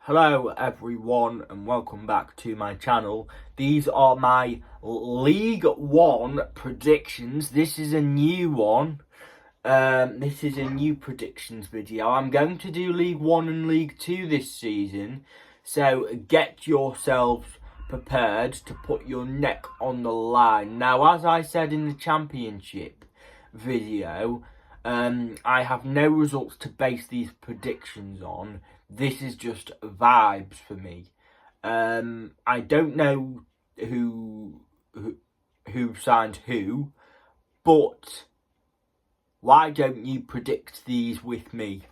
Hello everyone and welcome back to my channel. These are my League One predictions. This is a new one. This is a new predictions video. I'm going to do League One and League Two this season. So get yourselves prepared to put your neck on the line. Now, as I said in the Championship video, I have no results to base these predictions on. This is just vibes for me. I don't know who signed who, but why don't you predict these with me?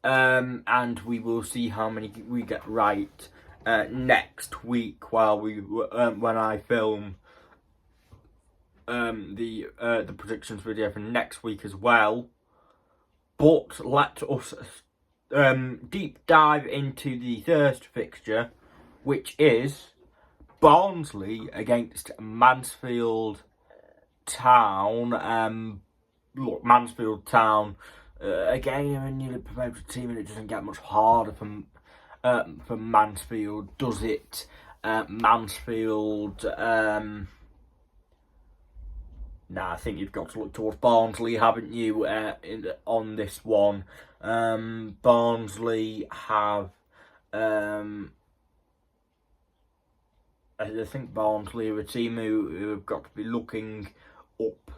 And we will see how many we get right next week while when I film the predictions video for next week as well. But let us deep dive into the first fixture, which is Barnsley against Mansfield Town. Look, Mansfield Town, again, a newly promoted team, and it doesn't get much harder for Mansfield, does it? Mansfield, I think you've got to look towards Barnsley, haven't you, on this one? Barnsley have, I think Barnsley are a team who have got to be looking up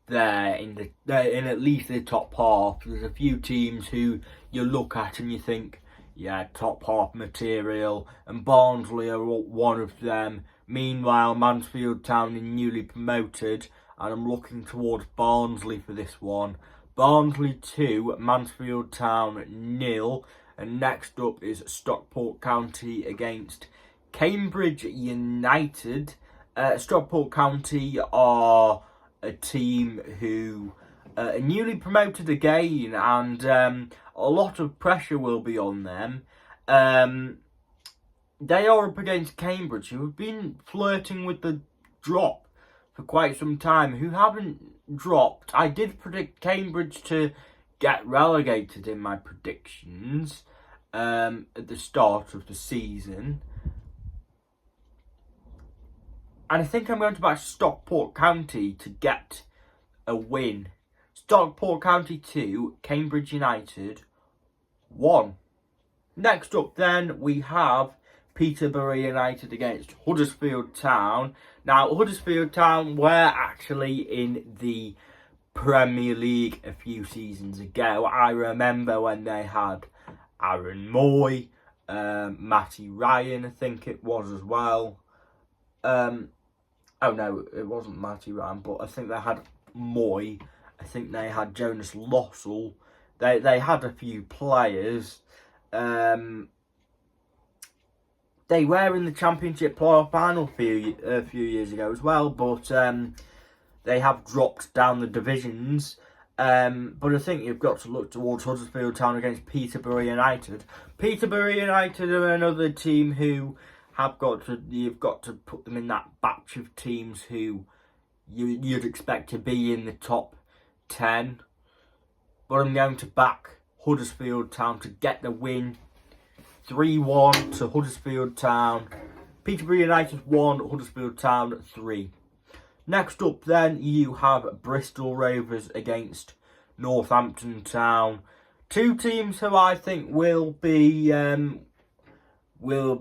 there in at least the top half. There's a few teams who you look at and you think, yeah, top half material, and Barnsley are one of them. Meanwhile, Mansfield Town are newly promoted, and I'm looking towards Barnsley for this one. Barnsley 2, Mansfield Town 0. And next up is Stockport County against Cambridge United. Stockport County are a team who are newly promoted again, and a lot of pressure will be on them. They are up against Cambridge, who have been flirting with the drop for quite some time, who haven't dropped. I did predict Cambridge to get relegated in my predictions at the start of the season. And I think I'm going to back Stockport County to get a win. Stockport County 2, Cambridge United 1. Next up then, we have Peterborough United against Huddersfield Town. Now, Huddersfield Town were actually in the Premier League a few seasons ago. I remember when they had Aaron Moy, Matty Ryan, I think it was as well. Oh no, it wasn't Matty Ryan, but I think they had Moy. I think they had Jonas Lossell. They had a few players. They were in the Championship playoff final a few years ago as well, but they have dropped down the divisions. But I think you've got to look towards Huddersfield Town against Peterborough United. Peterborough United are another team who you've got to put them in that batch of teams who you'd expect to be in the top 10. But I'm going to back Huddersfield Town to get the win. 3-1 to Huddersfield Town. Peterborough United 1, Huddersfield Town 3. Next up then, you have Bristol Rovers against Northampton Town. Two teams who I think will be on the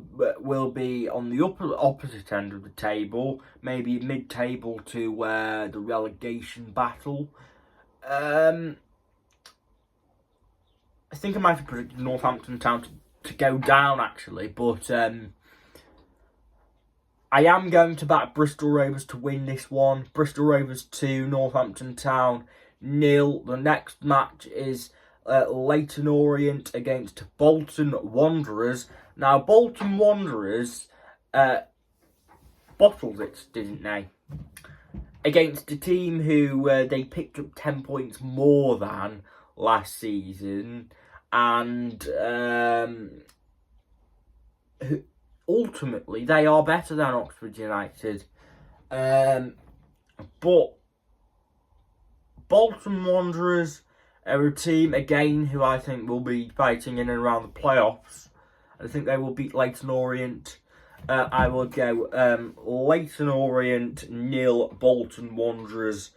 opposite end of the table, maybe mid-table to the relegation battle. I think I might have predicted Northampton Town to go down actually, but I am going to back Bristol Rovers to win this one. Bristol Rovers 2, Northampton Town 0. The next match is Leyton Orient against Bolton Wanderers. Now, Bolton Wanderers bottled it, didn't they? Against a team who they picked up 10 points more than last season. And ultimately, they are better than Oxford United. But Bolton Wanderers They're a team, again, who I think will be fighting in and around the playoffs. I think they will beat Leyton Orient. I will go Leyton Orient 0, Bolton Wanderers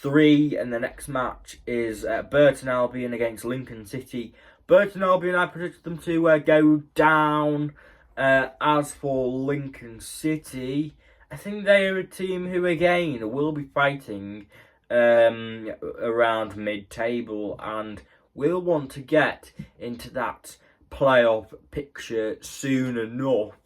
3. And the next match is Burton Albion against Lincoln City. Burton Albion, I predicted them to go down. As for Lincoln City, I think they are a team who, again, will be fighting around mid-table and will want to get into that playoff picture soon enough.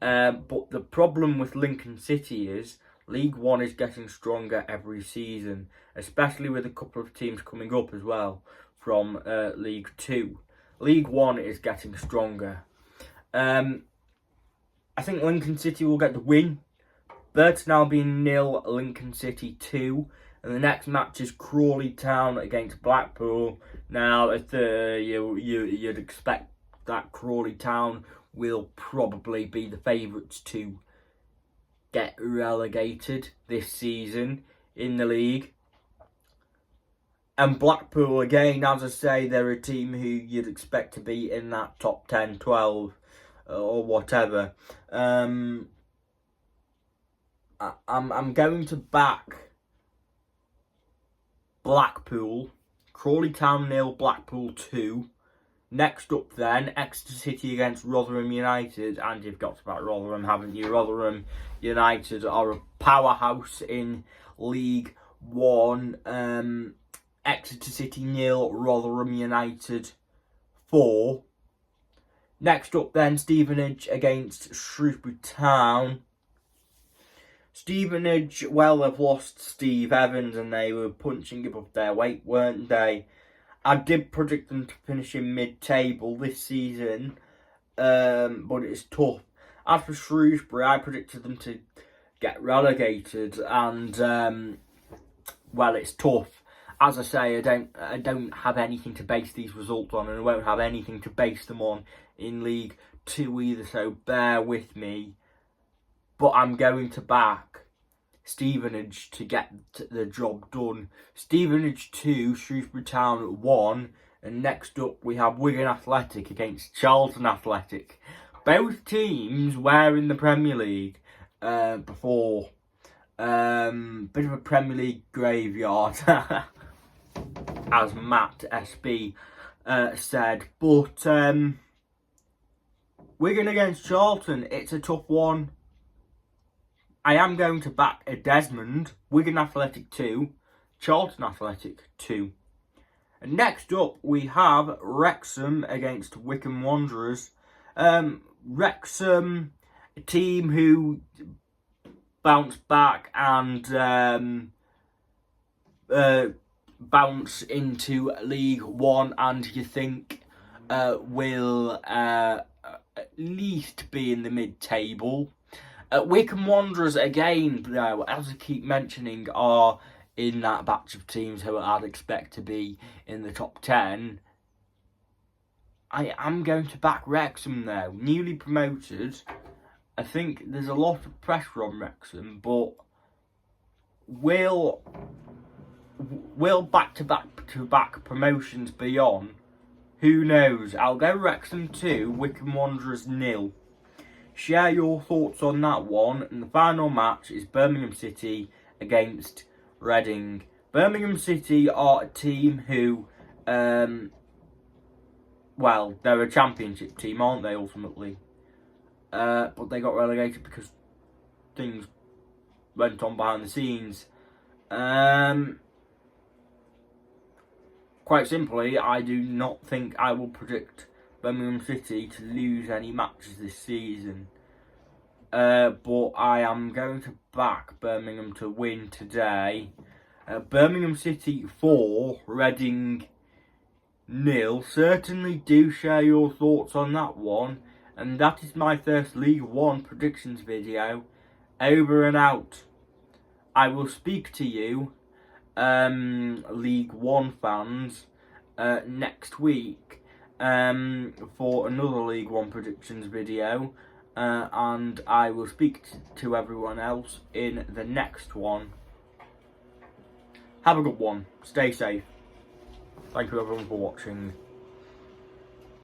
But the problem with Lincoln City is League One is getting stronger every season, especially with a couple of teams coming up as well from League Two. League One is getting stronger. I think Lincoln City will get the win. Burton Albion 0, Lincoln City 2. And the next match is Crawley Town against Blackpool. Now, you'd expect that Crawley Town will probably be the favourites to get relegated this season in the league. And Blackpool, again, as I say, they're a team who you'd expect to be in that top 10, 12 or whatever. I'm going to back Blackpool. Crawley Town 0, Blackpool 2. Next up then, Exeter City against Rotherham United. And you've got to back Rotherham, haven't you? Rotherham United are a powerhouse in League One. Exeter City 0, Rotherham United 4. Next up then, Stevenage against Shrewsbury Town. Stevenage, well, they've lost Steve Evans and they were punching above their weight, weren't they? I did predict them to finish in mid-table this season, but it's tough. As for Shrewsbury, I predicted them to get relegated, and well, it's tough. As I say, I don't have anything to base these results on, and I won't have anything to base them on in League Two either. So bear with me. But I'm going to back Stevenage to get the job done. Stevenage 2, Shrewsbury Town 1. And next up we have Wigan Athletic against Charlton Athletic. Both teams were in the Premier League before. Bit of a Premier League graveyard, as Matt SB said. But Wigan against Charlton, it's a tough one. I am going to back a Desmond, Wigan Athletic 2, Charlton Athletic 2. And next up, we have Wrexham against Wycombe Wanderers. Wrexham, a team who bounced back and bounce into League One, and you think will at least be in the mid-table. Wycombe Wanderers, again, as I keep mentioning, are in that batch of teams who I'd expect to be in the top 10. I am going to back Wrexham though. Newly promoted. I think there's a lot of pressure on Wrexham, but will back-to-back promotions be on? Who knows? I'll go Wrexham 2, Wycombe Wanderers 0. Share your thoughts on that one. And the final match is Birmingham City against Reading. Birmingham City are a team who, well, they're a championship team, aren't they, ultimately? But they got relegated because things went on behind the scenes. Quite simply, I do not think I will predict Birmingham City to lose any matches this season. But I am going to back Birmingham to win today. Birmingham City 4, Reading 0. Certainly do share your thoughts on that one. And that is my first League One predictions video. Over and out. I will speak to you, League One fans, next week for another League One predictions video, and I will speak to everyone else in the next one. Have a good one. Stay safe. Thank you everyone for watching.